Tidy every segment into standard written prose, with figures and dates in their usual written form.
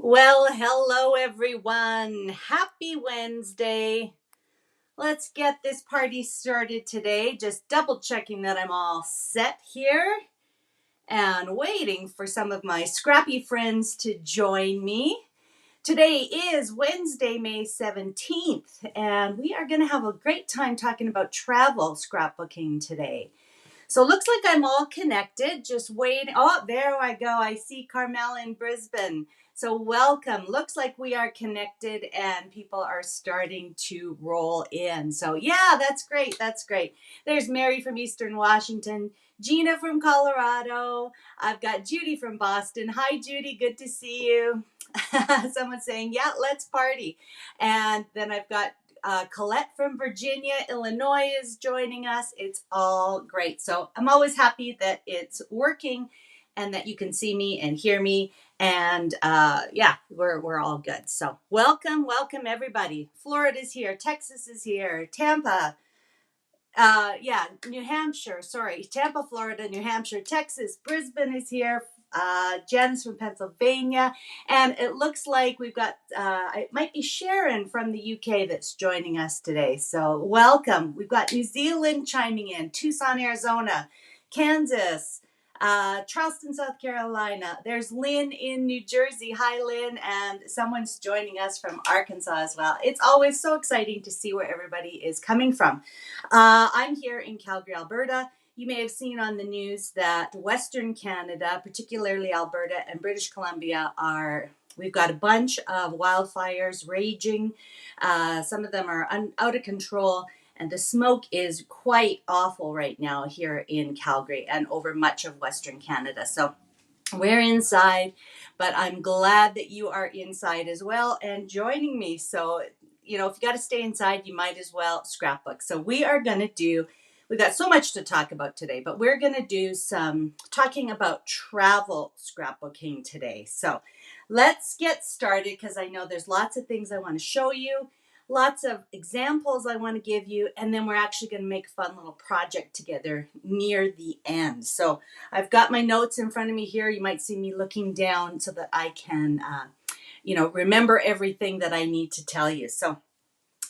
Well, hello everyone. Happy Wednesday. Let's get this party started today. Just double checking that I'm all set here and waiting for some of my scrappy friends to join me. Today is Wednesday, May 17th, and we are going to have a great time talking about travel scrapbooking today. So looks like I'm all connected. Just waiting. Oh, there I go. I see Carmel in Brisbane. So welcome. Looks like we are connected and people are starting to roll in. So yeah, that's great. That's great. There's Mary from Eastern Washington, Gina from Colorado. I've got Judy from Boston. Hi, Judy. Good to see you. Someone's saying, yeah, let's party. And then I've got Colette from Virginia, Illinois is joining us. It's all great. So I'm always happy that it's working and that you can see me and hear me. And yeah, we're all good. So welcome everybody. Florida's here, Texas is here, Tampa, yeah, New Hampshire, sorry, Tampa, Florida, New Hampshire, Texas, Brisbane is here. Jen's from Pennsylvania, and it looks like we've got it might be Sharon from the UK that's joining us today. So welcome. We've got New Zealand chiming in, Tucson, Arizona, Kansas, Charleston, South Carolina. There's Lynn in New Jersey. Hi, Lynn, and someone's joining us from Arkansas as well. It's always so exciting to see where everybody is coming from. I'm here in Calgary, Alberta. You may have seen on the news that Western Canada, particularly Alberta and British Columbia, we've got a bunch of wildfires raging. Some of them are out of control, and the smoke is quite awful right now here in Calgary and over much of Western Canada. So we're inside, but I'm glad that you are inside as well and joining me. So, if you got to stay inside, you might as well scrapbook. So we've got so much to talk about today, but we're going to do some talking about travel scrapbooking today. So let's get started because I know there's lots of things I want to show you, lots of examples I want to give you, and then we're actually going to make a fun little project together near the end. So I've got my notes in front of me here. You might see me looking down so that I can, remember everything that I need to tell you. So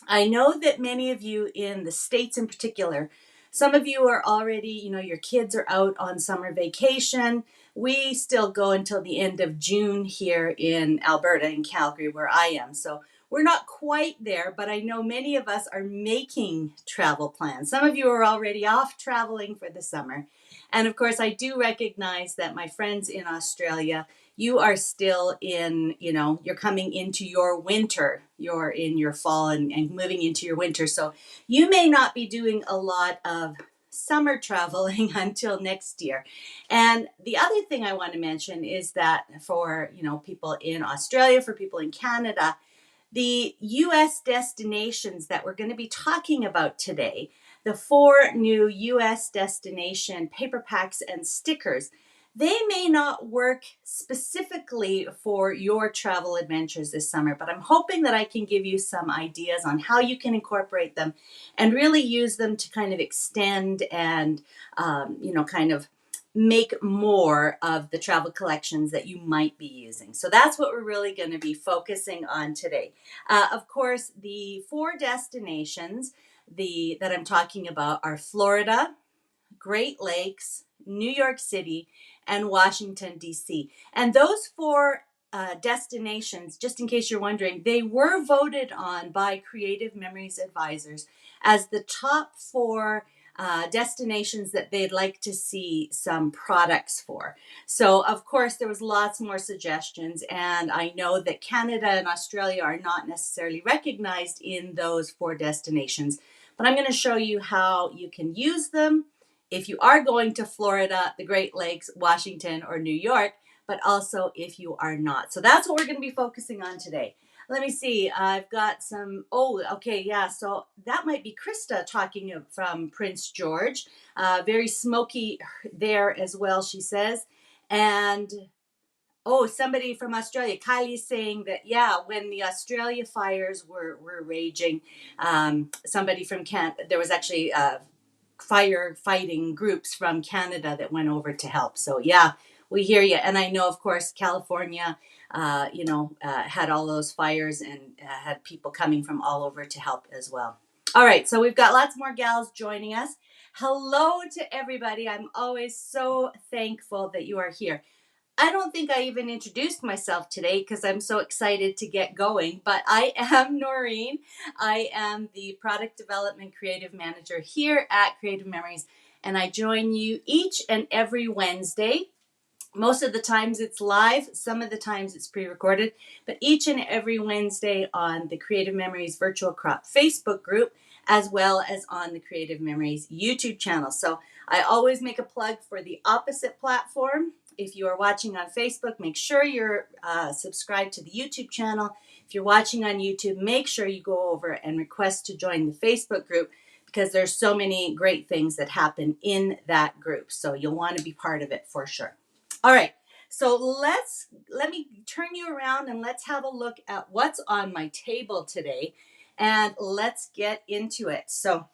I know that many of you in the States in particular, some of you are already, your kids are out on summer vacation. We still go until the end of June here in Alberta, in Calgary, where I am. So we're not quite there, but I know many of us are making travel plans. Some of you are already off traveling for the summer. And of course, I do recognize that my friends in Australia, you are still in, you're coming into your winter, you're in your fall and moving into your winter. So you may not be doing a lot of summer traveling until next year. And the other thing I want to mention is that for, people in Australia, for people in Canada, the US destinations that we're going to be talking about today, the 4 new US destination paper packs and stickers, they may not work specifically for your travel adventures this summer, but I'm hoping that I can give you some ideas on how you can incorporate them and really use them to kind of extend and, kind of make more of the travel collections that you might be using. So that's what we're really going to be focusing on today. Of course, the 4 destinations that I'm talking about are Florida, Great Lakes, New York City, and Washington, D.C. And those 4 destinations, just in case you're wondering, they were voted on by Creative Memories Advisors as the top 4 destinations that they'd like to see some products for. So, of course, there was lots more suggestions, and I know that Canada and Australia are not necessarily recognized in those 4 destinations, but I'm going to show you how you can use them if you are going to Florida, the Great Lakes, Washington, or New York, but also if you are not. So that's what we're going to be focusing on today. Let me see. I've got some. Oh, okay. Yeah. So that might be Krista talking from Prince George. Very smoky there as well, she says. And somebody from Australia, Kylie's saying that, yeah, when the Australia fires were raging, somebody from there was actually firefighting groups from Canada that went over to help. So yeah, we hear you. And I know, of course, California, had all those fires and had people coming from all over to help as well. All right, so we've got lots more gals joining us. Hello to everybody. I'm always so thankful that you are here. I don't think I even introduced myself today because I'm so excited to get going, but I am Noreen. I am the Product Development Creative Manager here at Creative Memories, and I join you each and every Wednesday. Most of the times it's live, some of the times it's pre-recorded, but each and every Wednesday on the Creative Memories Virtual Crop Facebook group, as well as on the Creative Memories YouTube channel. So I always make a plug for the opposite platform. If you are watching on Facebook, make sure you're subscribed to the YouTube channel. If you're watching on YouTube, make sure you go over and request to join the Facebook group, because there's so many great things that happen in that group. So you'll want to be part of it for sure. All right, so let me turn you around and let's have a look at what's on my table today, and let's get into it. So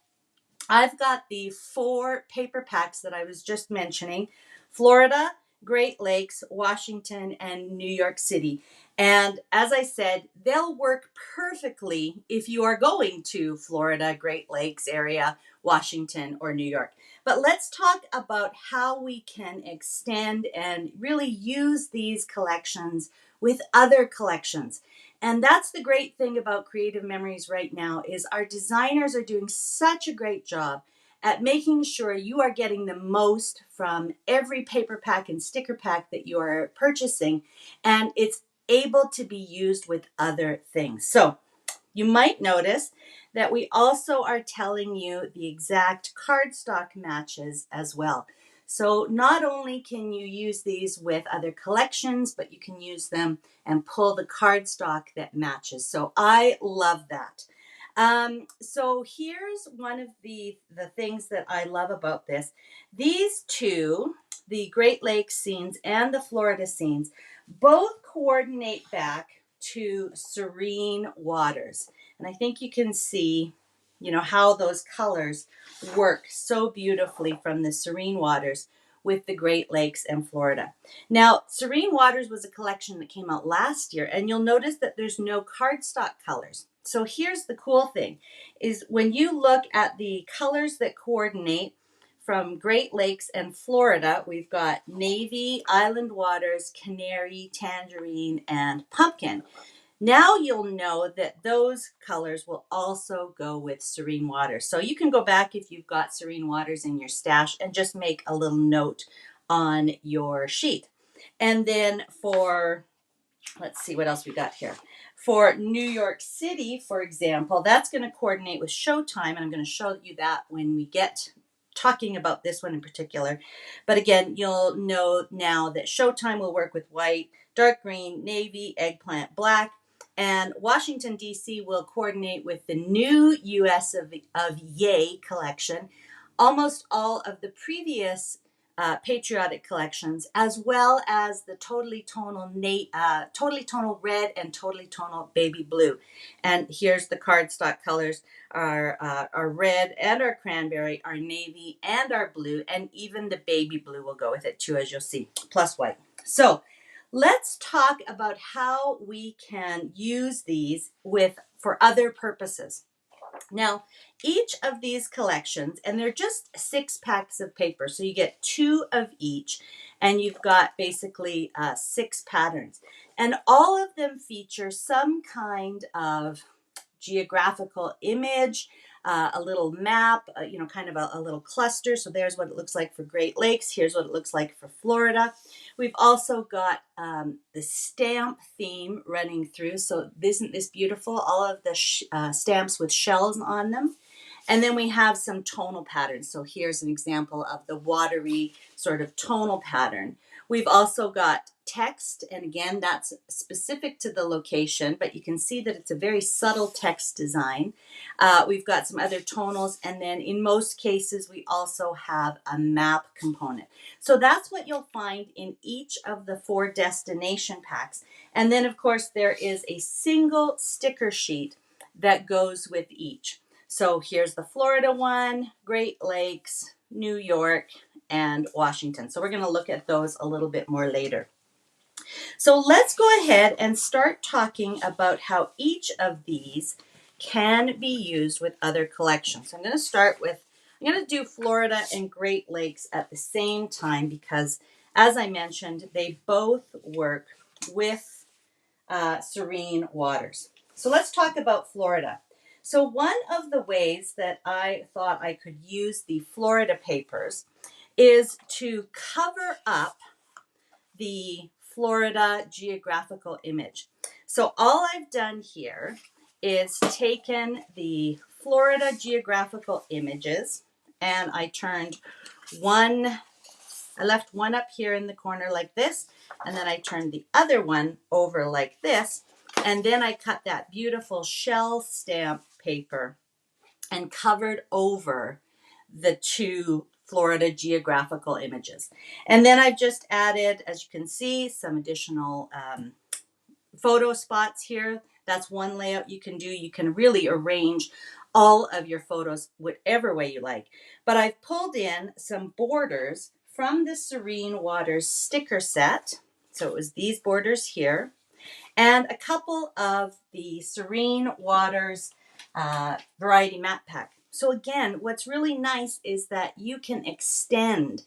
I've got the 4 paper packs that I was just mentioning: Florida, Great Lakes, Washington, and New York City. And as I said, they'll work perfectly if you are going to Florida, Great Lakes area, Washington, or New York. But let's talk about how we can extend and really use these collections with other collections. And that's the great thing about Creative Memories right now, is our designers are doing such a great job at making sure you are getting the most from every paper pack and sticker pack that you are purchasing, and it's able to be used with other things. So you might notice that we also are telling you the exact cardstock matches as well. So not only can you use these with other collections, but you can use them and pull the cardstock that matches. So I love that. So here's one of the things that I love about this. These two, the Great Lakes scenes and the Florida scenes, both coordinate back to serene waters. And I think you can see, how those colors work so beautifully from the serene waters with the Great Lakes and Florida. Now, Serene Waters was a collection that came out last year, and you'll notice that there's no cardstock colors. So here's the cool thing, is when you look at the colors that coordinate from Great Lakes and Florida, we've got navy, island waters, canary, tangerine, and pumpkin. Now you'll know that those colors will also go with Serene Waters. So you can go back if you've got Serene Waters in your stash and just make a little note on your sheet. And then let's see what else we got here. For New York City, for example, that's going to coordinate with Showtime, and I'm going to show you that when we get talking about this one in particular. But again, you'll know now that Showtime will work with white, dark green, navy, eggplant, black, and Washington, D.C. will coordinate with the new US of Yay collection, almost all of the previous patriotic collections, as well as the totally tonal red and totally tonal baby blue. And here's the cardstock colors: our red and our cranberry, our navy and our blue, and even the baby blue will go with it too, as you'll see, plus white. So let's talk about how we can use these for other purposes. Now, each of these collections, and they're just 6 packs of paper, so you get 2 of each, and you've got basically 6 patterns. And all of them feature some kind of geographical image, a little map, kind of a little cluster. So there's what it looks like for Great Lakes. Here's what it looks like for Florida. We've also got the stamp theme running through. So isn't this beautiful? All of the stamps with shells on them. And then we have some tonal patterns. So here's an example of the watery sort of tonal pattern. We've also got text, and again, that's specific to the location, but you can see that it's a very subtle text design. We've got some other tonals, and then in most cases, we also have a map component. So that's what you'll find in each of the 4 destination packs. And then, of course, there is a single sticker sheet that goes with each. So here's the Florida one, Great Lakes, New York, and Washington. So we're going to look at those a little bit more later. So let's go ahead and start talking about how each of these can be used with other collections. So I'm going to do Florida and Great Lakes at the same time because, as I mentioned, they both work with serene waters. So let's talk about Florida. So one of the ways that I thought I could use the Florida papers is to cover up the Florida geographical image. So all I've done here is taken the Florida geographical images and I left one up here in the corner like this, and then I turned the other one over like this, and then I cut that beautiful shell stamp paper and covered over the two Florida geographical images. And then I've just added, as you can see, some additional photo spots here. That's one layout you can do. You can really arrange all of your photos whatever way you like. But I've pulled in some borders from the Serene Waters sticker set. So it was these borders here, and a couple of the Serene Waters variety map pack. So again, what's really nice is that you can extend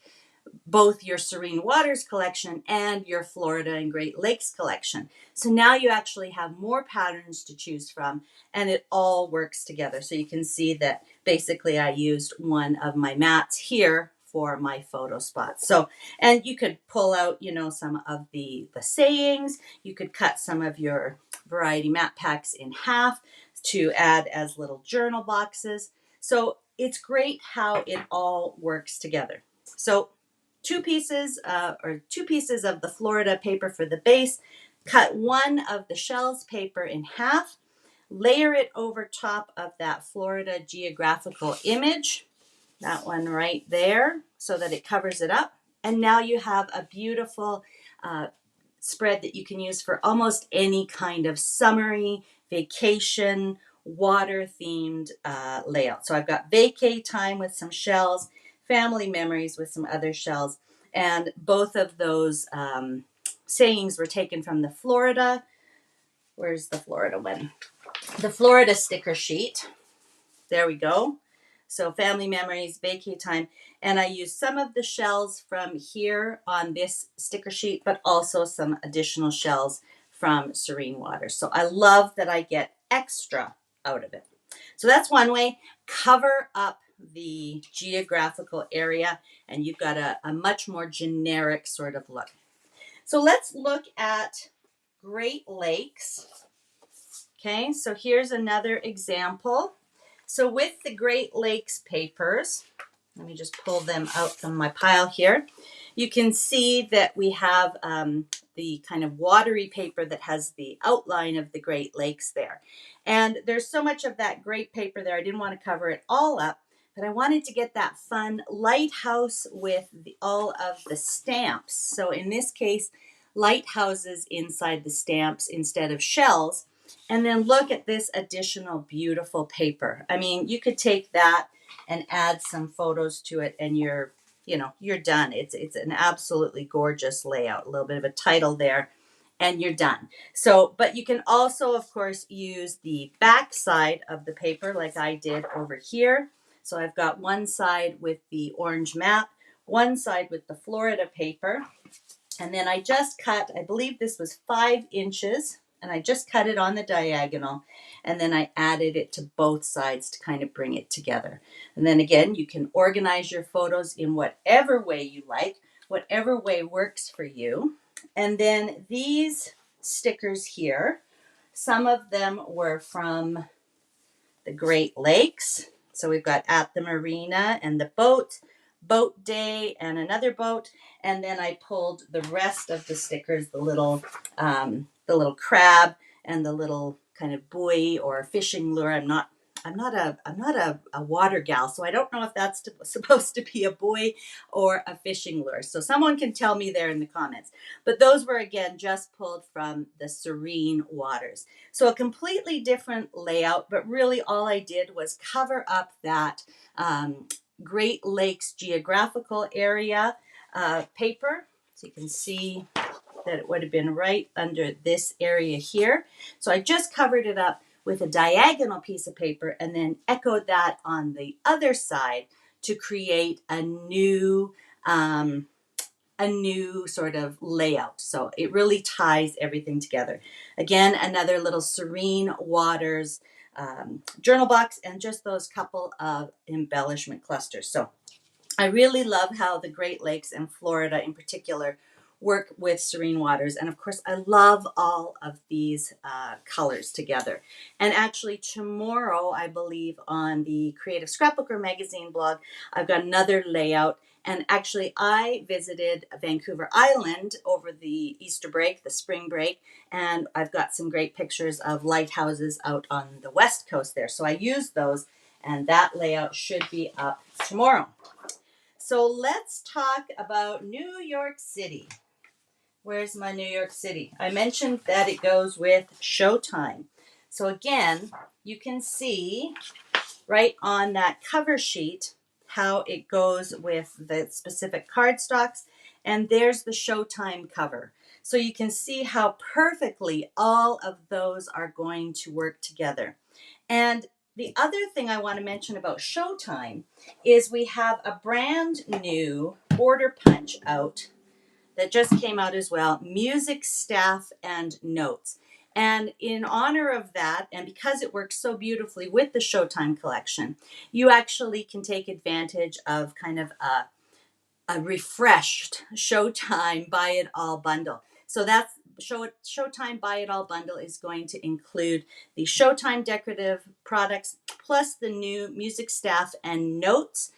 both your Serene Waters collection and your Florida and Great Lakes collection. So now you actually have more patterns to choose from, and it all works together. So you can see that basically I used one of my mats here for my photo spots. So, and you could pull out, some of the sayings. You could cut some of your variety map packs in half to add as little journal boxes. So it's great how it all works together. So two pieces of the Florida paper for the base, cut one of the shells paper in half, layer it over top of that Florida geographical image, that one right there, so that it covers it up. And now you have a beautiful spread that you can use for almost any kind of summery, vacation, water themed layout. So I've got vacay time with some shells, family memories with some other shells, and both of those sayings were taken from the Florida. Where's the Florida one? The Florida sticker sheet. There we go. So family memories, vacay time. And I used some of the shells from here on this sticker sheet, but also some additional shells from Serene Waters. So I love that I get extra out of it. So that's one way. Cover up the geographical area and you've got a much more generic sort of look. So let's look at Great Lakes. Okay, so here's another example. So with the Great Lakes papers, let me just pull them out from my pile here. You can see that we have the kind of watery paper that has the outline of the Great Lakes there. And there's so much of that great paper there, I didn't want to cover it all up, but I wanted to get that fun lighthouse with all of the stamps. So in this case, lighthouses inside the stamps instead of shells. And then look at this additional beautiful paper. I mean, you could take that and add some photos to it and you're done. It's an absolutely gorgeous layout. A little bit of a title there and you're done. So, but you can also, of course, use the back side of the paper like I did over here. So I've got one side with the orange map, one side with the Florida paper. And then I just cut, I believe this was 5 inches, and I just cut it on the diagonal, and then I added it to both sides to kind of bring it together. And then again, you can organize your photos in whatever way you like, whatever way works for you. And then these stickers here, some of them were from the Great Lakes. So we've got at the marina and the boat day and another boat. And then I pulled the rest of the stickers, the little crab and the little kind of buoy or fishing lure. I'm not a water gal, so I don't know if that's supposed to be a buoy or a fishing lure. So someone can tell me there in the comments. But those were, again, just pulled from the Serene Waters. So a completely different layout, but really all I did was cover up that Great Lakes Geographical Area paper. So you can see that it would have been right under this area here. So I just covered it up with a diagonal piece of paper and then echoed that on the other side to create a new sort of layout. So it really ties everything together. Again, another little Serene Waters journal box and just those couple of embellishment clusters. So I really love how the Great Lakes and Florida in particular work with Serene Waters. And of course, I love all of these colors together. And actually tomorrow, I believe on the Creative Scrapbooker magazine blog, I've got another layout. And actually, I visited Vancouver Island over the Easter break, the spring break, and I've got some great pictures of lighthouses out on the west coast there. So I used those, and that layout should be up tomorrow. So let's talk about New York City. Where's my New York City? I mentioned that it goes with Showtime. So again, you can see right on that cover sheet how it goes with the specific cardstocks. And there's the Showtime cover. So you can see how perfectly all of those are going to work together. And the other thing I want to mention about Showtime is we have a brand new border punch out that just came out as well, music, staff, and notes. And in honor of that, and because it works so beautifully with the Showtime collection, you actually can take advantage of kind of a refreshed Showtime Buy It All bundle. So that's Showtime Buy It All bundle is going to include the Showtime decorative products plus the new music, staff, and notes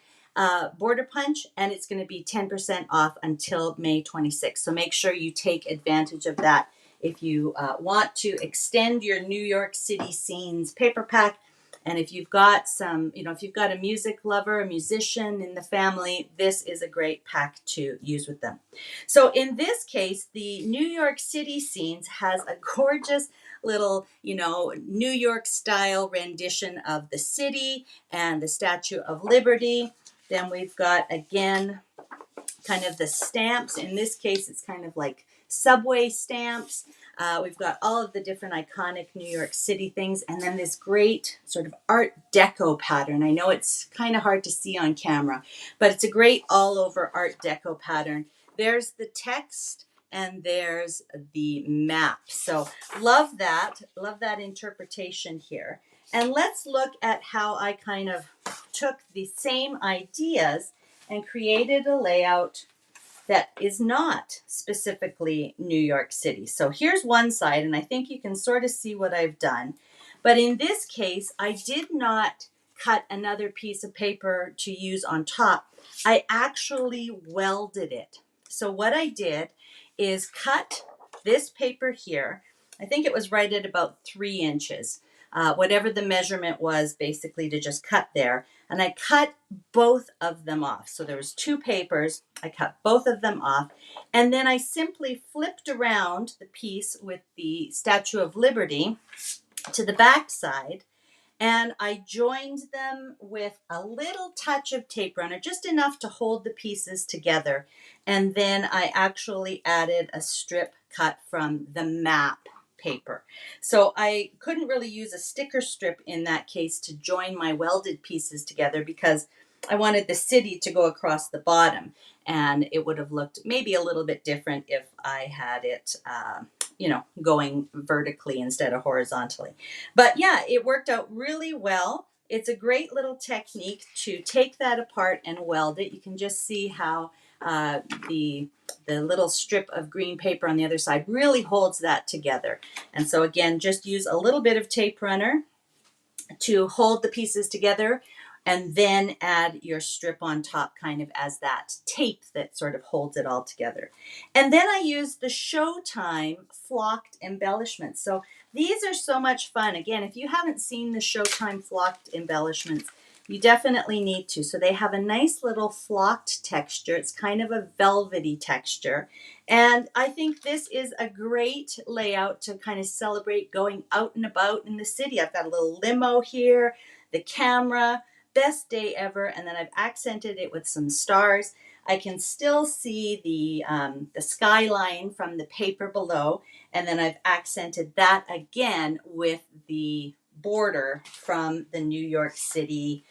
border punch, and it's going to be 10% off until May 26th. So make sure you take advantage of that if you want to extend your New York City Scenes paper pack. And if you've got if you've got a music lover, a musician in the family, this is a great pack to use with them. So in this case, the New York City Scenes has a gorgeous little, New York style rendition of the city and the Statue of Liberty. Then we've got, again, kind of the stamps. In this case, it's kind of like subway stamps. We've got all of the different iconic New York City things, and then this great sort of Art Deco pattern. I know it's kind of hard to see on camera, but it's a great all over Art Deco pattern. There's the text and there's the map. So love that interpretation here. And let's look at how I kind of took the same ideas and created a layout that is not specifically New York City. So here's one side, and I think you can sort of see what I've done. But in this case, I did not cut another piece of paper to use on top. I actually welded it. So what I did is cut this paper here. I think it was right at about 3 inches. Whatever the measurement was, basically to just cut there. And I cut both of them off. So there was 2 papers. I cut both of them off. And then I simply flipped around the piece with the Statue of Liberty to the back side. And I joined them with a little touch of tape runner, just enough to hold the pieces together. And then I actually added a strip cut from the map paper. So I couldn't really use a sticker strip in that case to join my welded pieces together because I wanted the city to go across the bottom, and it would have looked maybe a little bit different if I had it, going vertically instead of horizontally. But yeah, it worked out really well. It's a great little technique to take that apart and weld it. You can just see how the little strip of green paper on the other side really holds that together. And so again, just use a little bit of tape runner to hold the pieces together, and then add your strip on top kind of as that tape that sort of holds it all together. And then I use the Showtime flocked embellishments. So these are so much fun. Again, if you haven't seen the Showtime flocked embellishments, you definitely need to. So they have a nice little flocked texture. It's kind of a velvety texture. And I think this is a great layout to kind of celebrate going out and about in the city. I've got a little limo here, the camera, best day ever. And then I've accented it with some stars. I can still see the skyline from the paper below. And then I've accented that again with the border from the New York City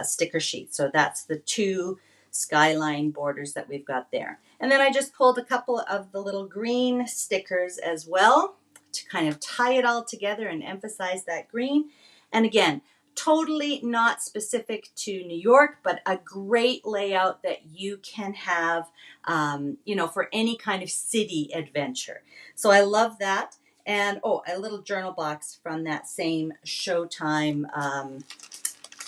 sticker sheet. So that's the two skyline borders that we've got there. And then I just pulled a couple of the little green stickers as well to kind of tie it all together and emphasize that green. And again, totally not specific to New York, but a great layout that you can have, for any kind of city adventure. So I love that. And a little journal box from that same Showtime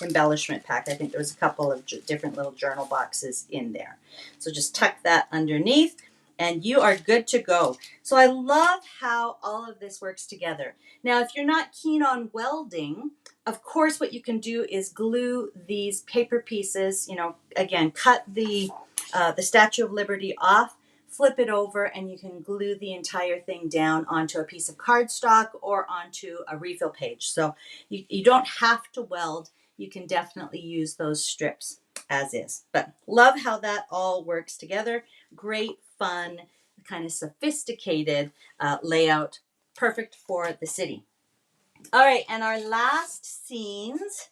embellishment pack. I think there was a couple of different little journal boxes in there. So just tuck that underneath and you are good to go. So I love how all of this works together. Now, if you're not keen on welding, of course, what you can do is glue these paper pieces, again, cut the Statue of Liberty off, flip it over, and you can glue the entire thing down onto a piece of cardstock or onto a refill page. So you don't have to weld. You can definitely use those strips as is. But love how that all works together. Great, fun, kind of sophisticated layout. Perfect for the city. All right, and our last scenes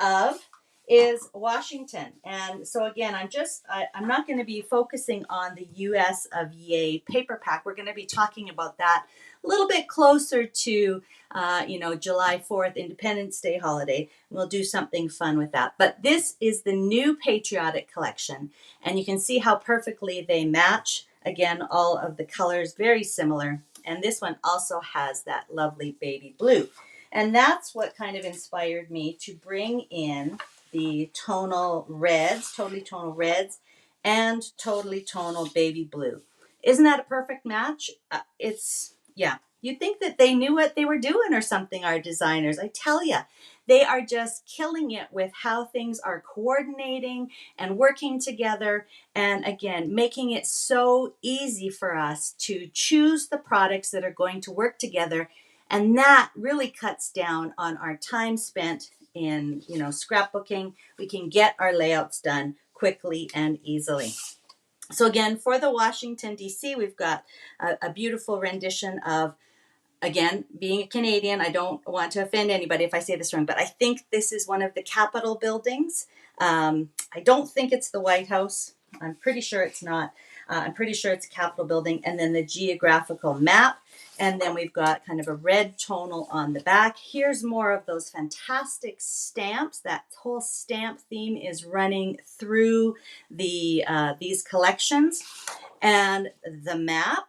of is Washington. And so again, I'm not going to be focusing on the US of Yay paper pack. We're going to be talking about that a little bit closer to, July 4th, Independence Day holiday. We'll do something fun with that. But this is the new patriotic collection. And you can see how perfectly they match. Again, all of the colors very similar. And this one also has that lovely baby blue. And that's what kind of inspired me to bring in the tonal reds, totally tonal reds, and totally tonal baby blue. Isn't that a perfect match? You'd think that they knew what they were doing or something, our designers. I tell you, they are just killing it with how things are coordinating and working together. And again, making it so easy for us to choose the products that are going to work together. And that really cuts down on our time spent in, scrapbooking. We can get our layouts done quickly and easily. So again, for the Washington, D.C., we've got a beautiful rendition of, again, being a Canadian, I don't want to offend anybody if I say this wrong, but I think this is one of the Capitol buildings. I don't think it's the White House. I'm pretty sure it's not. I'm pretty sure it's a Capitol building. And then the geographical map. And then we've got kind of a red tonal on the back. Here's more of those fantastic stamps. That whole stamp theme is running through these collections. And the map.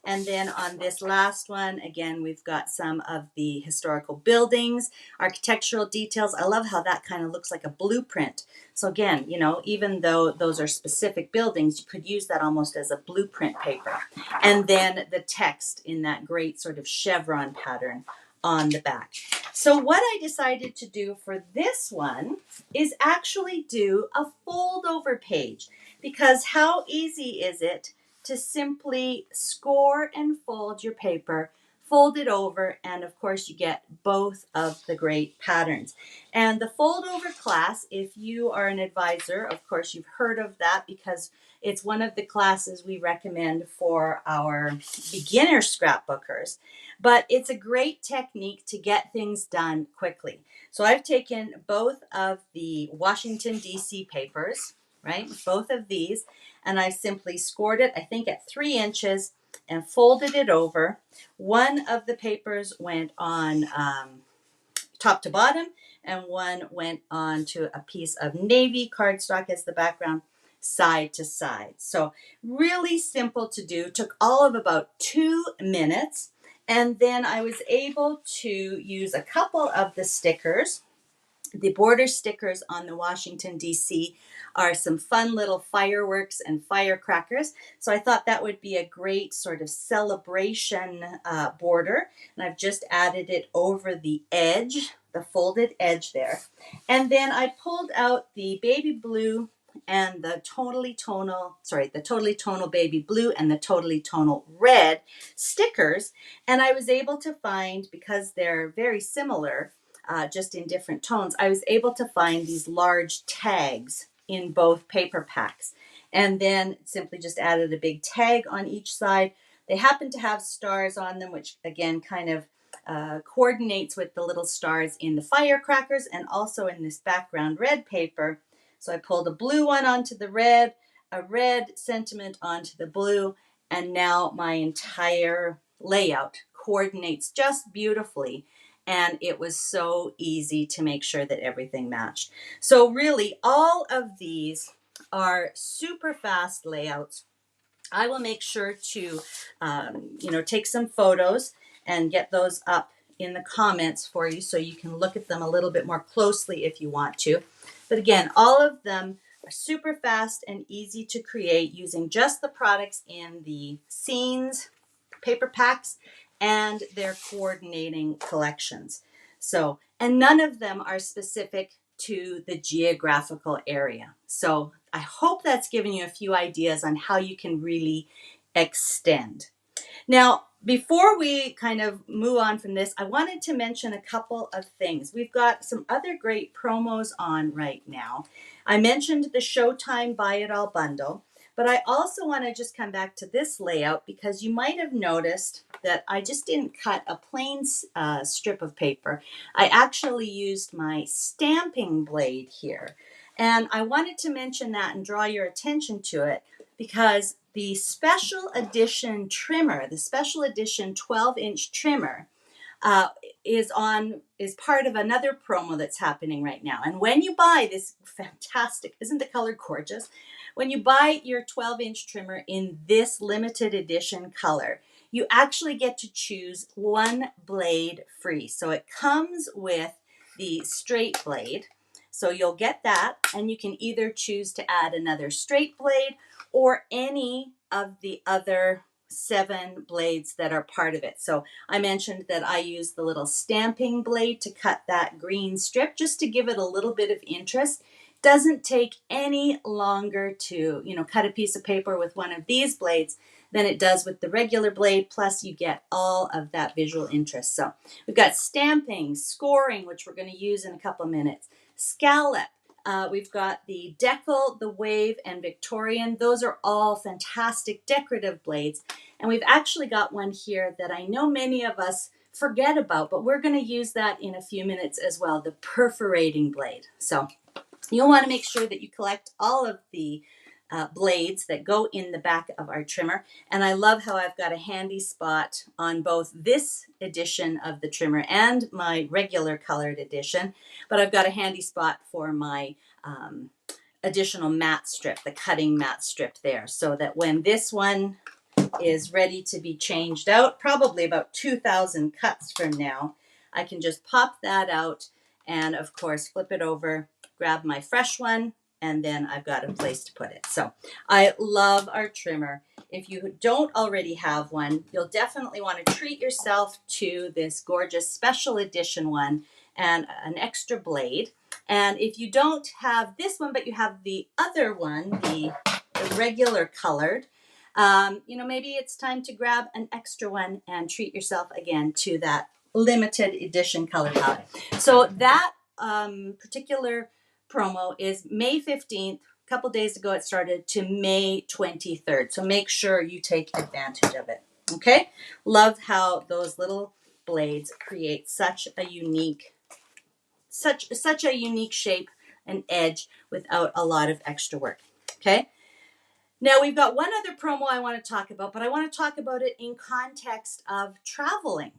And then on this last one, again, we've got some of the historical buildings, architectural details. I love how that kind of looks like a blueprint. So again, even though those are specific buildings, you could use that almost as a blueprint paper. And then the text in that great sort of chevron pattern on the back. So what I decided to do for this one is actually do a fold over page, because how easy is it to simply score and fold your paper, fold it over, and of course you get both of the great patterns. And the fold over class, if you are an advisor, of course you've heard of that because it's one of the classes we recommend for our beginner scrapbookers. But it's a great technique to get things done quickly. So I've taken both of the Washington, D.C. papers, right? Both of these. And I simply scored it, I think at 3 inches, and folded it over. One of the papers went on top to bottom, and one went on to a piece of navy cardstock as the background, side to side. So really simple to do. Took all of about 2 minutes. And then I was able to use a couple of the stickers. The border stickers on the Washington, D.C. are some fun little fireworks and firecrackers. So I thought that would be a great sort of celebration border. And I've just added it over the edge, the folded edge there. And then I pulled out the baby blue and the totally tonal baby blue and the totally tonal red stickers. And I was able to find, because they're very similar, just in different tones, I was able to find these large tags in both paper packs, and then simply just added a big tag on each side. They happen to have stars on them, which again kind of coordinates with the little stars in the firecrackers and also in this background red paper. So I pulled a blue one onto the red, a red sentiment onto the blue, and now my entire layout coordinates just beautifully. And it was so easy to make sure that everything matched. So really, all of these are super fast layouts. I will make sure to, take some photos and get those up in the comments for you so you can look at them a little bit more closely if you want to. But again, all of them are super fast and easy to create using just the products in the scenes, paper packs, and their coordinating collections. So, and none of them are specific to the geographical area. So I hope that's given you a few ideas on how you can really extend. Now, before we kind of move on from this, I wanted to mention a couple of things. We've got some other great promos on right now. I mentioned the Showtime Buy It All bundle, but I also want to just come back to this layout because you might have noticed that I just didn't cut a plain strip of paper. I actually used my stamping blade here. And I wanted to mention that and draw your attention to it because the special edition trimmer, the special edition 12-inch trimmer, is part of another promo that's happening right now. And when you buy this fantastic, isn't the color gorgeous? When you buy your 12-inch trimmer in this limited edition color, you actually get to choose one blade free. So it comes with the straight blade. So you'll get that, and you can either choose to add another straight blade or any of the other 7 blades that are part of it. So I mentioned that I use the little stamping blade to cut that green strip just to give it a little bit of interest. Doesn't take any longer to, cut a piece of paper with one of these blades than it does with the regular blade, plus you get all of that visual interest. So we've got stamping, scoring, which we're going to use in a couple of minutes, scallop, we've got the Decal, the Wave, and Victorian. Those are all fantastic decorative blades. And we've actually got one here that I know many of us forget about, but we're going to use that in a few minutes as well, the perforating blade. So you'll want to make sure that you collect all of the blades that go in the back of our trimmer. And I love how I've got a handy spot on both this edition of the trimmer and my regular colored edition, but I've got a handy spot for my additional mat strip, the cutting mat strip there, so that when this one is ready to be changed out, probably about 2,000 cuts from now, I can just pop that out and of course flip it over, grab my fresh one, and then I've got a place to put it. So I love our trimmer. If you don't already have one, you'll definitely want to treat yourself to this gorgeous special edition one and an extra blade. And if you don't have this one, but you have the other one, the regular colored, maybe it's time to grab an extra one and treat yourself again to that limited edition color palette. So that particular promo is May 15th. A couple days ago it started to May 23rd. So make sure you take advantage of it. Okay? Love how those little blades create such a unique shape and edge without a lot of extra work. Okay? Now we've got one other promo I want to talk about, but I want to talk about it in context of traveling.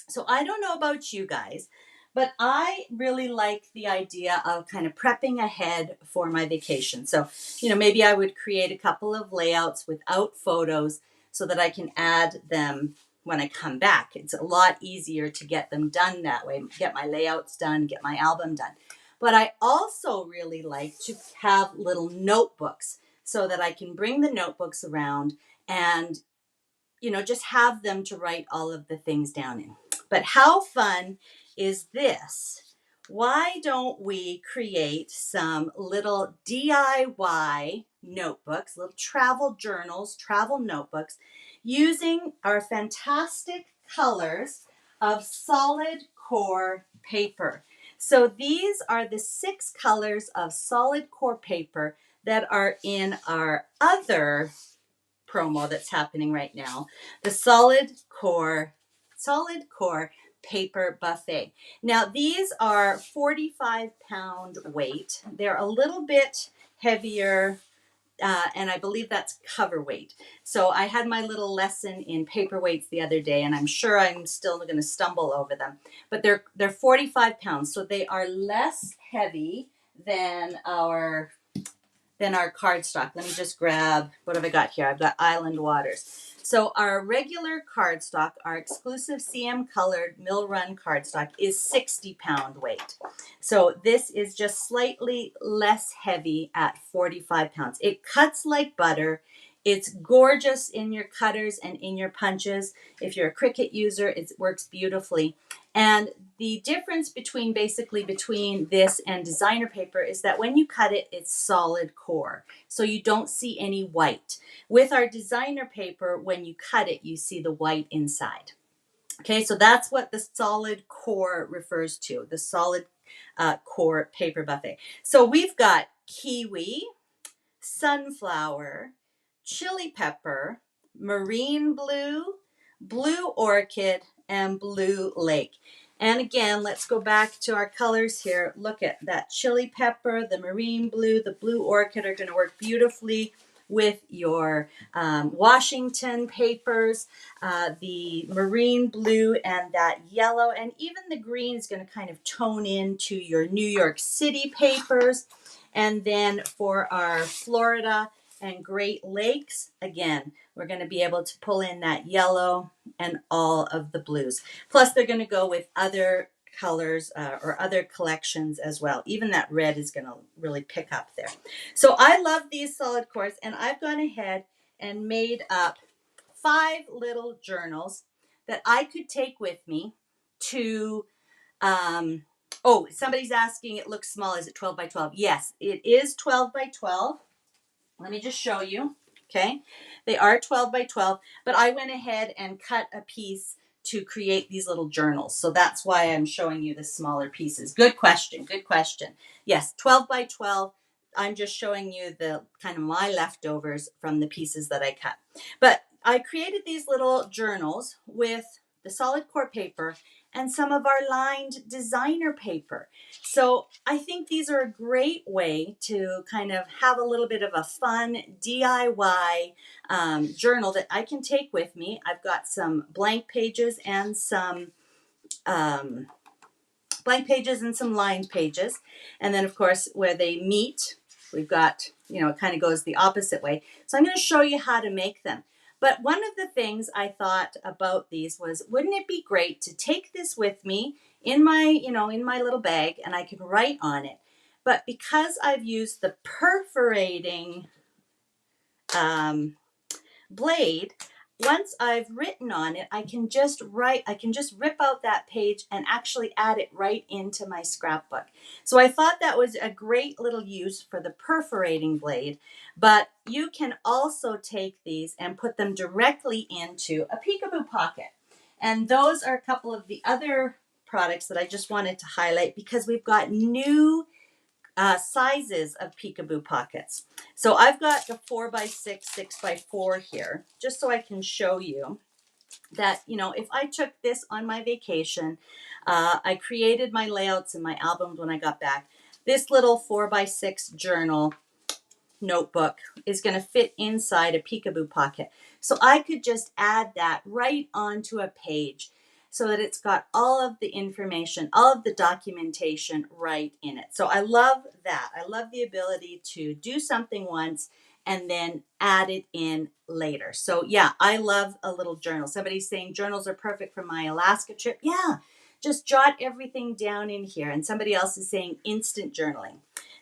So I don't know about you guys, but I really like the idea of kind of prepping ahead for my vacation. So, maybe I would create a couple of layouts without photos so that I can add them when I come back. It's a lot easier to get them done that way, get my layouts done, get my album done. But I also really like to have little notebooks so that I can bring the notebooks around and, just have them to write all of the things down in. But how fun is this? Why don't we create some little DIY notebooks, little travel journals, travel notebooks, using our fantastic colors of solid core paper. So these are the 6 colors of solid core paper that are in our other promo that's happening right now, the solid core paper buffet. Now these are 45-pound weight. They're a little bit heavier, and I believe that's cover weight. So I had my little lesson in paper weights the other day, and I'm sure I'm still going to stumble over them. But they're 45 pounds, so they are less heavy than our cardstock. Let me just grab, what have I got here? I've got Island Waters. So our regular cardstock, our exclusive CM colored mill run cardstock is 60-pound weight. So this is just slightly less heavy at 45 pounds. It cuts like butter. It's gorgeous in your cutters and in your punches. If you're a Cricut user, it works beautifully. And the difference between this and designer paper is that when you cut it, it's solid core. So you don't see any white. With our designer paper, when you cut it, you see the white inside. Okay, so that's what the solid core refers to, the solid core paper buffet. So we've got kiwi, sunflower, chili pepper, marine blue, blue orchid, and blue lake. And again, let's go back to our colors here. Look at that chili pepper, the marine blue, the blue orchid are going to work beautifully with your Washington papers. The marine blue and that yellow, and even the green is going to kind of tone into your New York City papers. And then for our Florida and Great Lakes, again, we're going to be able to pull in that yellow and all of the blues. Plus, they're going to go with other colors or other collections as well. Even that red is going to really pick up there. So I love these solid cores, and I've gone ahead and made up 5 little journals that I could take with me to oh, somebody's asking, it looks small. Is it 12 by 12? Yes, it is 12 by 12. Let me just show you. Okay. They are 12 by 12, but I went ahead and cut a piece to create these little journals. So that's why I'm showing you the smaller pieces. Good question. Good question. Yes, 12 by 12. I'm just showing you the kind of my leftovers from the pieces that I cut. But I created these little journals with the solid core paper and some of our lined designer paper. So I think these are a great way to kind of have a little bit of a fun DIY journal that I can take with me. I've got some blank pages and some lined pages. And then of course where they meet, we've got, it kind of goes the opposite way. So I'm going to show you how to make them. But one of the things I thought about these was, wouldn't it be great to take this with me in my, in my little bag, and I can write on it. But because I've used the perforating blade, once I've written on it, I can just rip out that page and actually add it right into my scrapbook. So I thought that was a great little use for the perforating blade, but you can also take these and put them directly into a Peekaboo Pocket. And those are a couple of the other products that I just wanted to highlight because we've got new sizes of Peekaboo Pockets. So I've got the 4x6, 6x4 here, just so I can show you that, if I took this on my vacation, I created my layouts and my albums when I got back. This little 4x6 journal notebook is going to fit inside a Peekaboo Pocket. So I could just add that right onto a page so that it's got all of the information, all of the documentation right in it. So I love that. I love the ability to do something once and then add it in later. So yeah, I love a little journal. Somebody's saying journals are perfect for my Alaska trip. Yeah, just jot everything down in here. And somebody else is saying instant journaling.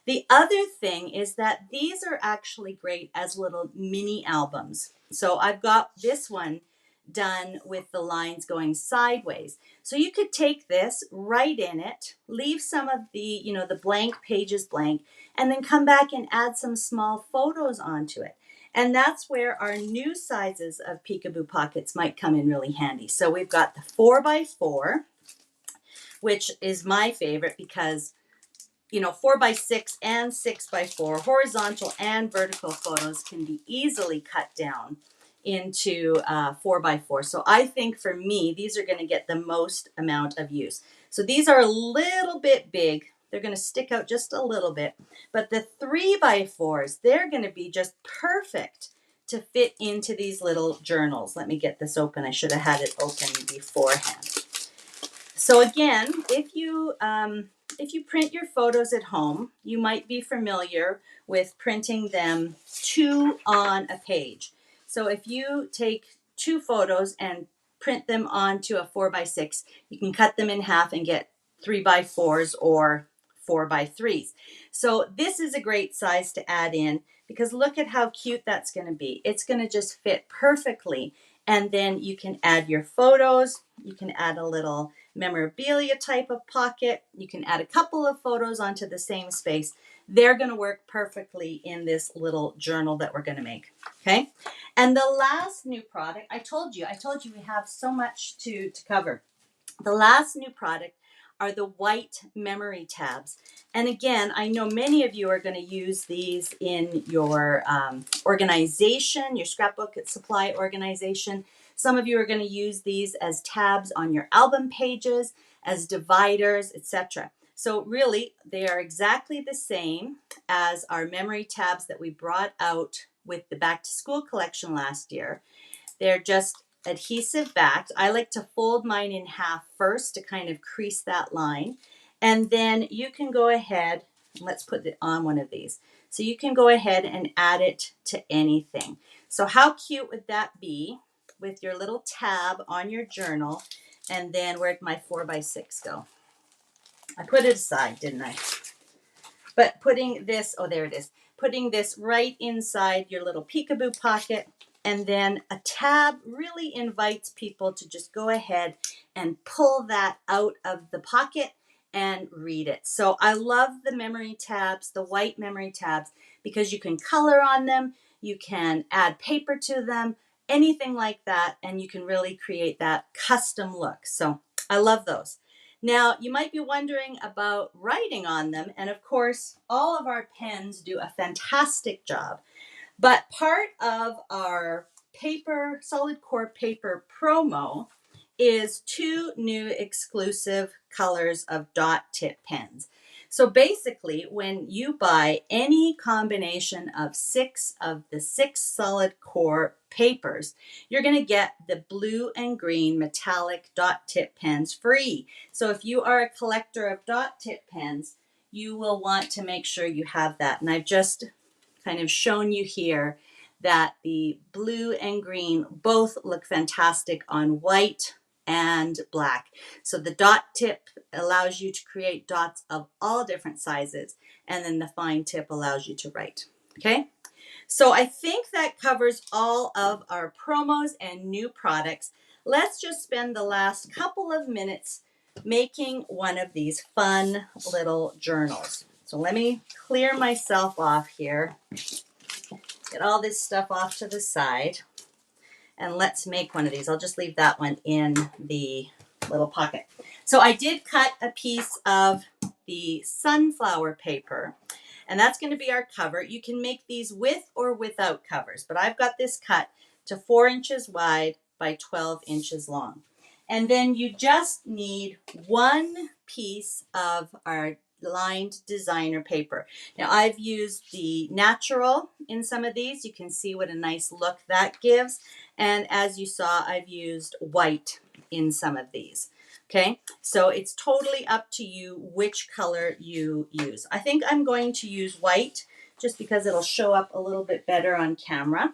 The other thing is that these are actually great as little mini albums. So I've got this one done with the lines going sideways. So you could take this, write in it, leave some of the, the blank pages blank, and then come back and add some small photos onto it. And that's where our new sizes of Peekaboo Pockets might come in really handy. So we've got the 4x4. which is my favorite because, you know, 4x6 and 6x4, horizontal and vertical photos can be easily cut down into 4x4. So I think for me, these are going to get the most amount of use. So these are a little bit big. They're going to stick out just a little bit. But the 3x4s, they're going to be just perfect to fit into these little journals. Let me get this open. I should have had it open beforehand. So again, if you print your photos at home, you might be familiar with printing them 2 on a page. So if you take 2 photos and print them onto a 4x6, you can cut them in half and get 3x4s or 4x3s. So this is a great size to add in because look at how cute that's going to be. It's going to just fit perfectly. And then you can add your photos. You can add a little memorabilia type of pocket. You can add a couple of photos onto the same space. They're going to work perfectly in this little journal that we're going to make. Okay. And the last new product, I told you we have so much to cover. The last new product are the white memory tabs. And again, I know many of you are going to use these in your organization, your scrapbook supply organization. Some of you are going to use these as tabs on your album pages, as dividers, etc. So really, they are exactly the same as our memory tabs that we brought out with the back to school collection last year. They're just adhesive backed. I like to fold mine in half first to kind of crease that line. And then you can go ahead, let's put it on one of these. So you can go ahead and add it to anything. So how cute would that be with your little tab on your journal? And then where'd my 4x6 go? I put it aside, didn't I? But putting this, oh, there it is. Putting this right inside your little Peekaboo pocket. And then a tab really invites people to just go ahead and pull that out of the pocket and read it. So I love the memory tabs, the white memory tabs, because you can color on them, you can add paper to them, anything like that, and you can really create that custom look. So I love those. Now, you might be wondering about writing on them, and of course, all of our pens do a fantastic job. But part of our paper, solid core paper promo is 2 new exclusive colors of dot tip pens. So basically, when you buy any combination of 6 of the 6 solid core papers, you're going to get the blue and green metallic dot tip pens free. So if you are a collector of dot tip pens, you will want to make sure you have that. And I've just kind of shown you here that the blue and green both look fantastic on white and black. So the dot tip allows you to create dots of all different sizes, and then the fine tip allows you to write. Okay, so I think that covers all of our promos and new products. Let's just spend the last couple of minutes making one of these fun little journals. So let me clear myself off here. Get all this stuff off to the side. And let's make one of these. I'll just leave that one in the little pocket. So I did cut a piece of the sunflower paper, and that's going to be our cover. You can make these with or without covers, but I've got this cut to 4 inches wide by 12 inches long. And then you just need 1 piece of our lined designer paper. Now I've used the natural in some of these. You can see what a nice look that gives. And as you saw, I've used white in some of these. Okay, so it's totally up to you which color you use. I think I'm going to use white just because it'll show up a little bit better on camera.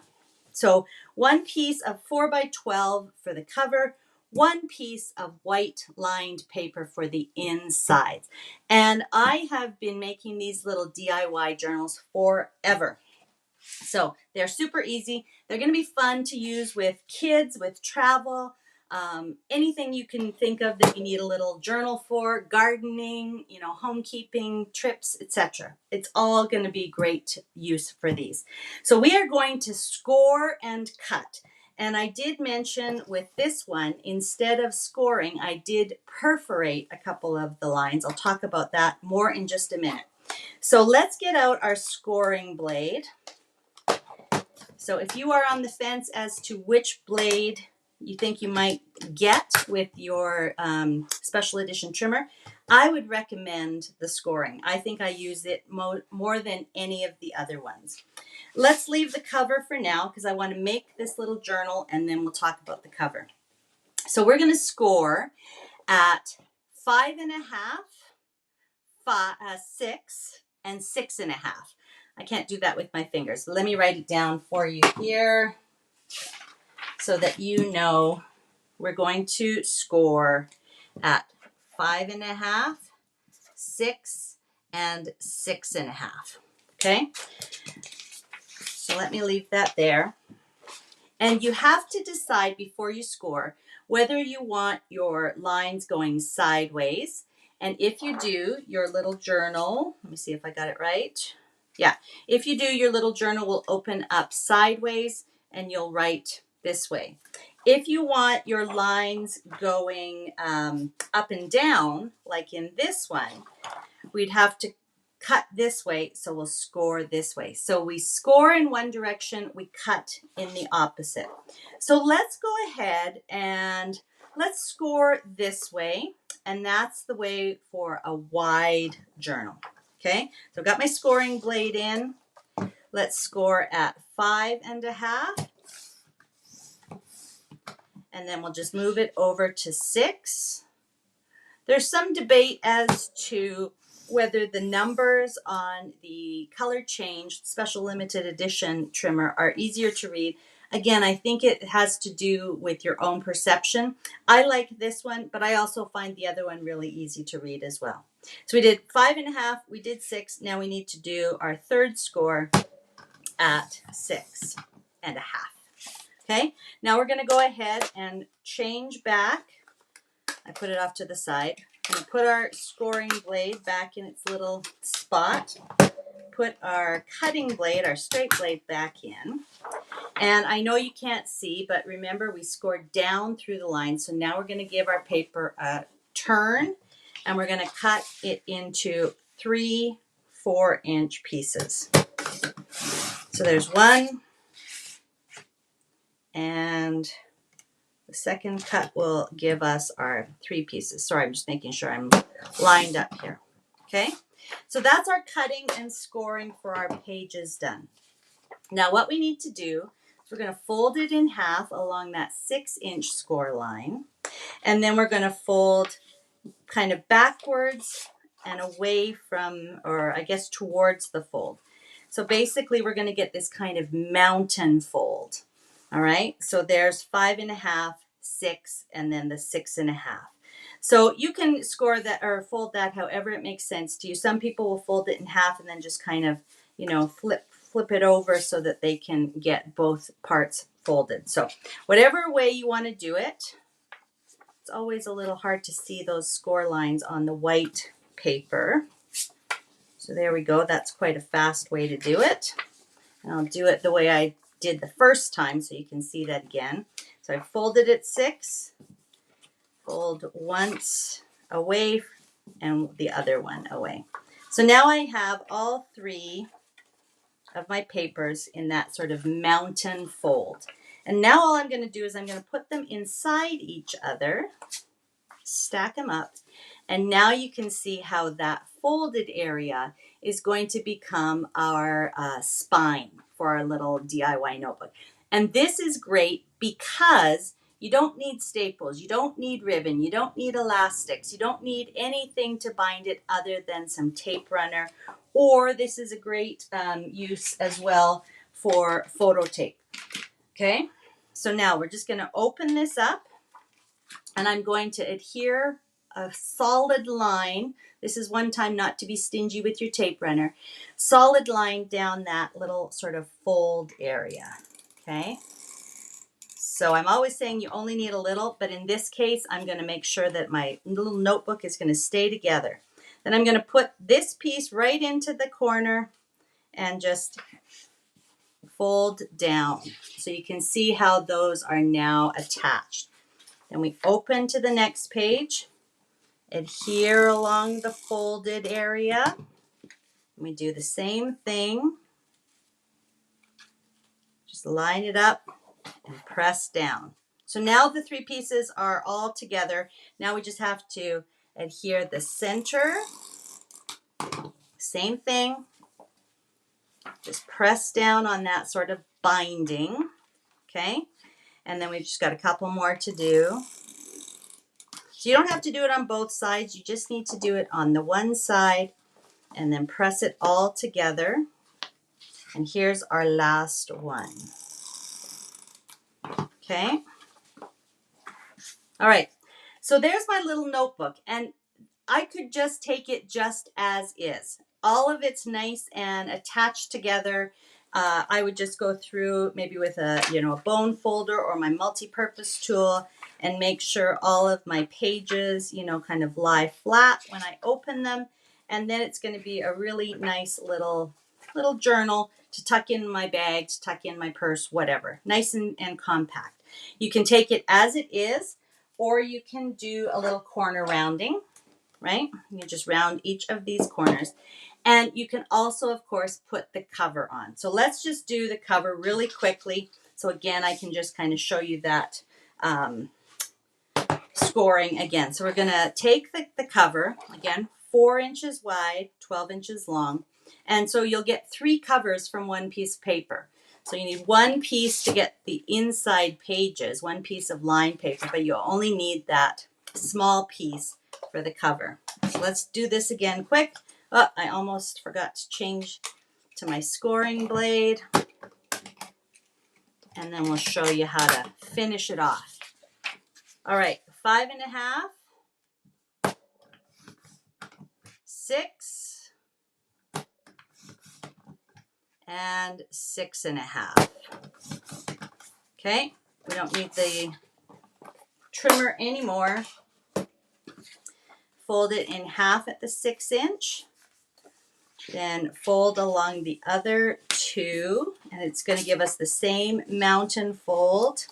So 1 piece of 4x12 for the cover, 1 piece of white lined paper for the insides. And I have been making these little DIY journals forever. So they're super easy. They're going to be fun to use with kids, with travel, anything you can think of that you need a little journal for, gardening, you know, homekeeping, trips, etc. It's all going to be great use for these. So we are going to score and cut. And I did mention with this one, instead of scoring, I did perforate a couple of the lines. I'll talk about that more in just a minute. So let's get out our scoring blade. So if you are on the fence as to which blade you think you might get with your special edition trimmer, I would recommend the scoring. I think I use it more than any of the other ones. Let's leave the cover for now because I want to make this little journal and then we'll talk about the cover. So we're going to score at 5.5, 6, and 6.5. I can't do that with my fingers. Let me write it down for you here so that you know we're going to score at 5.5, 6, and 6.5. Okay? So let me leave that there. And you have to decide before you score whether you want your lines going sideways. And if you do, your little journal, let me see if I got it right. Yeah, if you do, your little journal will open up sideways and you'll write this way. If you want your lines going up and down, like in this one, we'd have to cut this way, so we'll score this way. So we score in one direction, we cut in the opposite. So let's go ahead and let's score this way, and that's the way for a wide journal. Okay, so I've got my scoring blade in. Let's score at 5.5, and then we'll just move it over to 6. There's some debate as to whether the numbers on the color changed special limited edition trimmer are easier to read. Again, I think it has to do with your own perception. I like this one, but I also find the other one really easy to read as well. So we did 5.5, we did 6. Now we need to do our third score at 6.5. Okay, now we're going to go ahead and change back. I put it off to the side. We put our scoring blade back in its little spot. Put our cutting blade, our straight blade, back in. And I know you can't see, but remember we scored down through the line. So now we're going to give our paper a turn and we're going to cut it into 3 4-inch pieces. So there's one, and the second cut will give us our 3 pieces. Sorry, I'm just making sure I'm lined up here. Okay, so that's our cutting and scoring for our pages done. Now what we need to do is we're going to fold it in half along that 6-inch score line. And then we're going to fold kind of backwards and away from, or I guess towards the fold. So basically we're going to get this kind of mountain fold. All right, so there's 5.5, 6, and then the 6.5. So you can score that or fold that however it makes sense to you. Some people will fold it in half and then just kind of, you know, flip it over so that they can get both parts folded. So whatever way you want to do it, it's always a little hard to see those score lines on the white paper. So there we go. That's quite a fast way to do it. And I'll do it the way I did the first time so you can see that again. So I folded it 6, fold once away and the other one away. So now I have all 3 of my papers in that sort of mountain fold. And now all I'm going to do is I'm going to put them inside each other, stack them up, and now you can see how that folded area is going to become our spine for our little DIY notebook. And this is great because you don't need staples, you don't need ribbon, you don't need elastics, you don't need anything to bind it other than some tape runner, or this is a great use as well for photo tape. Okay, so now we're just going to open this up and I'm going to adhere a solid line. This is one time not to be stingy with your tape runner. Solid line down that little sort of fold area. Okay. So I'm always saying you only need a little, but in this case, I'm going to make sure that my little notebook is going to stay together. Then I'm going to put this piece right into the corner and just fold down. So you can see how those are now attached. Then we open to the next page, adhere along the folded area. We do the same thing. Just line it up and press down. So now the three pieces are all together. Now we just have to adhere the center. Same thing. Just press down on that sort of binding. Okay. And then we've just got a couple more to do. So you don't have to do it on both sides. You just need to do it on the one side and then press it all together. And here's our last one. Okay. All right. So there's my little notebook, and I could just take it just as is. All of it's nice and attached together. I would just go through maybe with a bone folder or my multi-purpose tool and make sure all of my pages, kind of lie flat when I open them. And then it's going to be a really nice little journal to tuck in my bag, to tuck in my purse, whatever. Nice and compact. You can take it as it is, or you can do a little corner rounding, right? You just round each of these corners. And you can also, of course, put the cover on. So let's just do the cover really quickly. So again, I can just kind of show you that scoring again. So we're going to take the cover, again, 4 inches wide, 12 inches long. And so you'll get 3 covers from one piece of paper. So you need one piece to get the inside pages, one piece of lined paper, but you only need that small piece for the cover. So let's do this again quick. Oh, I almost forgot to change to my scoring blade. And then we'll show you how to finish it off. All right, 5.5, 6, and 6.5. Okay, we don't need the trimmer anymore. Fold it in half at the 6 inch. Then fold along the other 2, and it's going to give us the same mountain fold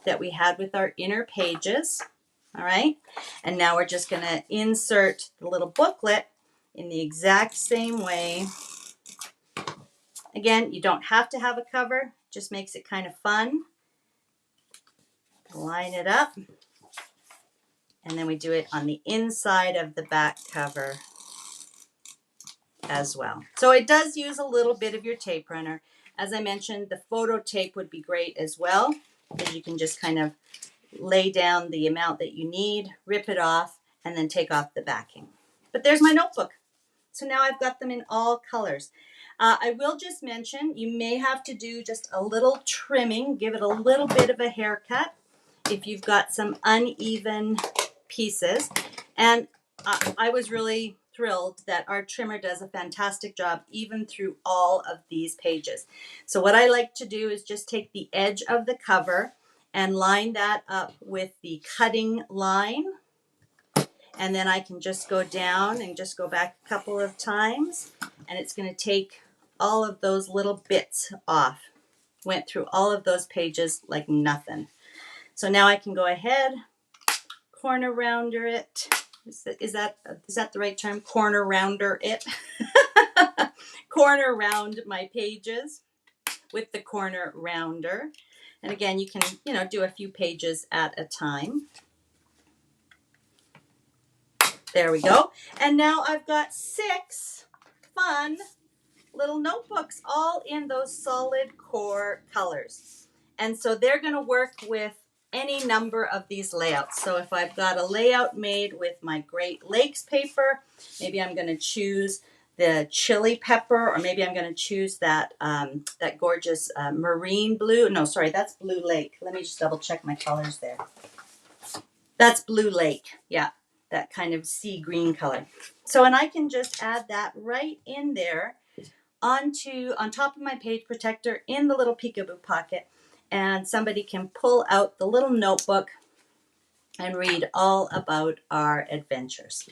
that we had with our inner pages. All right, and now we're just going to insert the little booklet in the exact same way. Again, you don't have to have a cover, just makes it kind of fun. Line it up, and then we do it on the inside of the back cover as well. So it does use a little bit of your tape runner. As I mentioned, the photo tape would be great as well, because you can just kind of lay down the amount that you need, rip it off, and then take off the backing. But there's my notebook. So now I've got them in all colors. I will just mention, you may have to do just a little trimming, give it a little bit of a haircut if you've got some uneven pieces. And I was really thrilled that our trimmer does a fantastic job even through all of these pages. So what I like to do is just take the edge of the cover and line that up with the cutting line. And then I can just go down and just go back a couple of times, and it's going to take all of those little bits off. Went through all of those pages like nothing. So now I can go ahead, corner rounder it. Is that the right term? Corner rounder it. Corner round my pages with the corner rounder. And again, you can, do a few pages at a time. There we go. And now I've got 6 fun little notebooks, all in those solid core colors. And so they're going to work with any number of these layouts. So if I've got a layout made with my Great Lakes paper, maybe I'm going to choose the chili pepper, or maybe I'm going to choose that that gorgeous marine blue. No, sorry, that's Blue Lake. Let me just double check my colors there. That's Blue Lake. Yeah, that kind of sea green color. So, and I can just add that right in there on top of my page protector in the little Peekaboo pocket, and somebody can pull out the little notebook and read all about our adventures.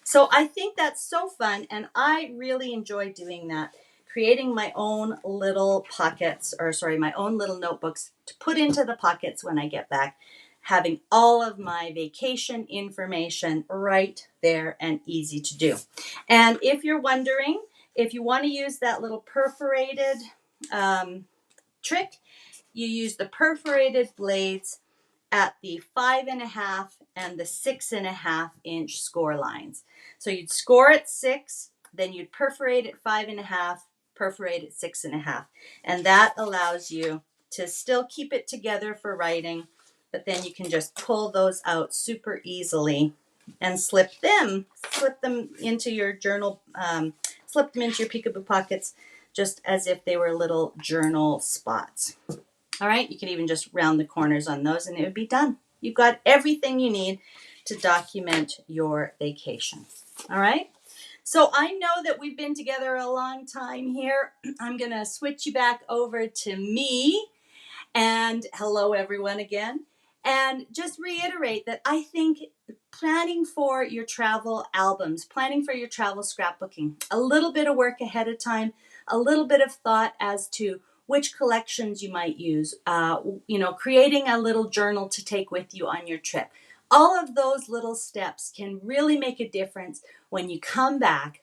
So I think that's so fun, and I really enjoy doing that, creating my own little pockets, or sorry, my own little notebooks to put into the pockets when I get back, having all of my vacation information right there and easy to do. And if you're wondering, if you want to use that little perforated trick, you use the perforated blades at the 5.5 and the 6.5 inch score lines. So you'd score at 6, then you'd perforate at 5.5, perforate at 6.5. And that allows you to still keep it together for writing, but then you can just pull those out super easily and slip them into your journal, slip them into your Peekaboo Pockets, just as if they were little journal spots. All right, you can even just round the corners on those and it would be done. You've got everything you need to document your vacation. All right, so I know that we've been together a long time here. I'm going to switch you back over to me. And hello, everyone, again. And just reiterate that I think planning for your travel albums, planning for your travel scrapbooking, a little bit of work ahead of time, a little bit of thought as to which collections you might use, creating a little journal to take with you on your trip. All of those little steps can really make a difference when you come back,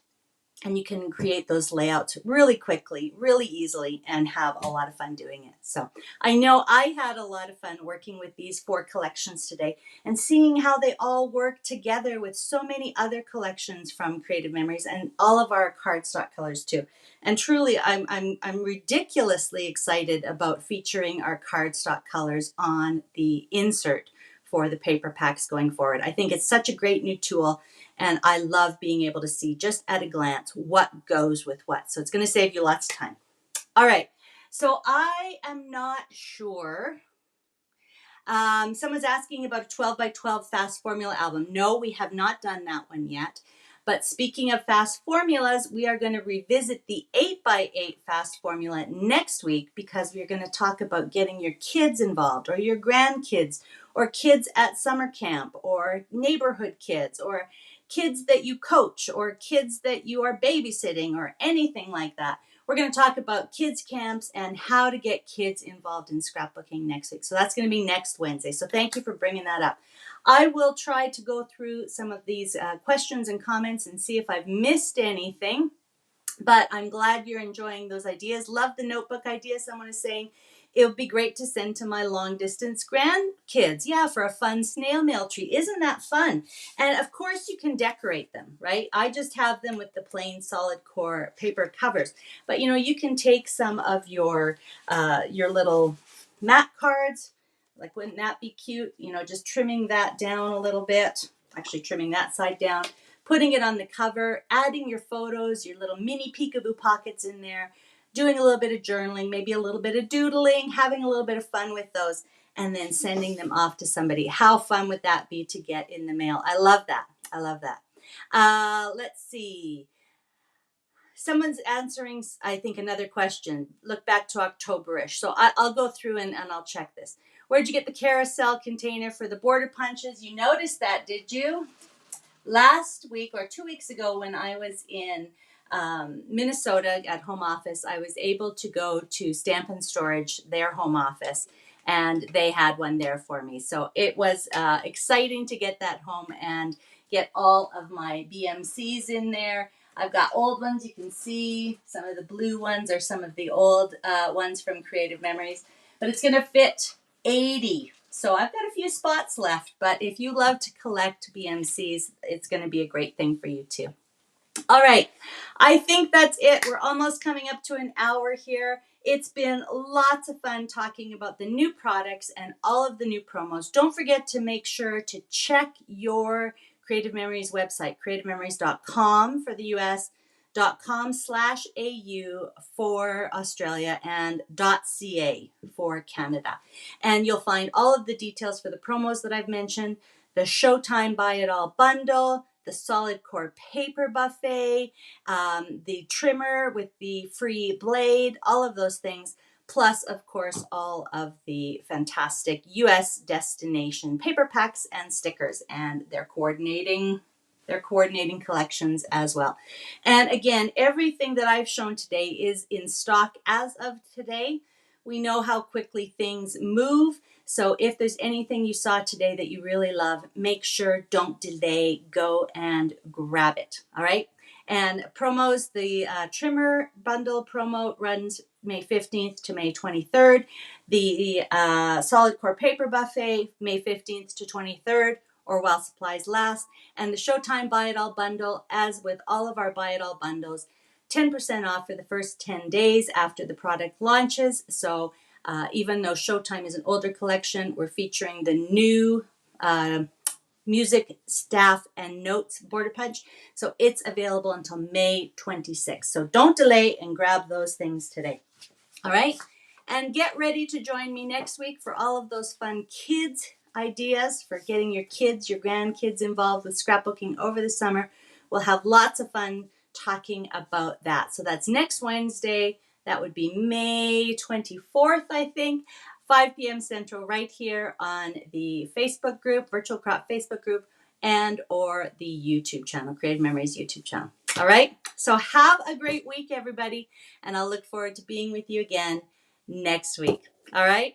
and you can create those layouts really quickly, really easily, and have a lot of fun doing it. So I know I had a lot of fun working with these 4 collections today and seeing how they all work together with so many other collections from Creative Memories and all of our cardstock colors too. And truly, I'm ridiculously excited about featuring our cardstock colors on the insert for the paper packs going forward. I think it's such a great new tool. And I love being able to see just at a glance what goes with what. So it's going to save you lots of time. All right. So I am not sure. Someone's asking about a 12 by 12 fast formula album. No, we have not done that one yet. But speaking of fast formulas, we are going to revisit the 8 by 8 fast formula next week because we're going to talk about getting your kids involved or your grandkids or kids at summer camp or neighborhood kids or kids that you coach or kids that you are babysitting or anything like that. We're going to talk about kids camps and how to get kids involved in scrapbooking next week. So that's going to be next Wednesday. So thank you for bringing that up. I will try to go through some of these questions and comments and see if I've missed anything. But I'm glad you're enjoying those ideas. Love the notebook idea. Someone is saying, it would be great to send to my long distance grandkids. Yeah, for a fun snail mail tree. Isn't that fun? And of course you can decorate them, right? I just have them with the plain solid core paper covers. But you can take some of your little mat cards. Like, wouldn't that be cute? Just trimming that down a little bit. Actually trimming that side down. Putting it on the cover, adding your photos, your little mini Peekaboo Pockets in there, doing a little bit of journaling, maybe a little bit of doodling, having a little bit of fun with those, and then sending them off to somebody. How fun would that be to get in the mail? I love that. I love that. Let's see. Someone's answering, I think, another question. Look back to October-ish. So I'll go through and I'll check this. Where'd you get the carousel container for the border punches? You noticed that, did you? Last week or 2 weeks ago when I was in Minnesota at home office, I was able to go to Stamp and Storage, their home office, and they had one there for me. So it was exciting to get that home and get all of my BMCs in there. I've got old ones, you can see. Some of the blue ones are some of the old ones from Creative Memories. But it's going to fit 80. So I've got a few spots left, but if you love to collect BMCs, it's going to be a great thing for you too. All right, I think that's it. We're almost coming up to an hour here. It's been lots of fun talking about the new products and all of the new promos. Don't forget to make sure to check your Creative Memories website, creativememories.com for the US, .com/AU for Australia, and .ca for Canada. And you'll find all of the details for the promos that I've mentioned, the Showtime Buy It All bundle, the solid core paper buffet, the trimmer with the free blade, all of those things, plus, of course, all of the fantastic US destination paper packs and stickers, and they're coordinating They're coordinating collections as well. And again, everything that I've shown today is in stock as of today. We know how quickly things move. So if there's anything you saw today that you really love, make sure, don't delay, go and grab it. All right. And promos, the trimmer bundle promo runs May 15th to May 23rd. The solid core paper buffet, May 15th to 23rd, or while supplies last. And the Showtime Buy It All bundle, as with all of our Buy It All bundles, 10% off for the first 10 days after the product launches. So even though Showtime is an older collection, we're featuring the new music, staff, and notes border punch. So it's available until May 26th. So don't delay and grab those things today. All right. And get ready to join me next week for all of those fun kids ideas for getting your kids, your grandkids involved with scrapbooking over the summer. We'll have lots of fun talking about that. So that's next Wednesday. That would be May 24th, I think, 5 p.m. Central, right here on the Facebook group, Virtual Crop Facebook group, and or the YouTube channel, Creative Memories YouTube channel. All right. So have a great week, everybody. And I'll look forward to being with you again next week. All right.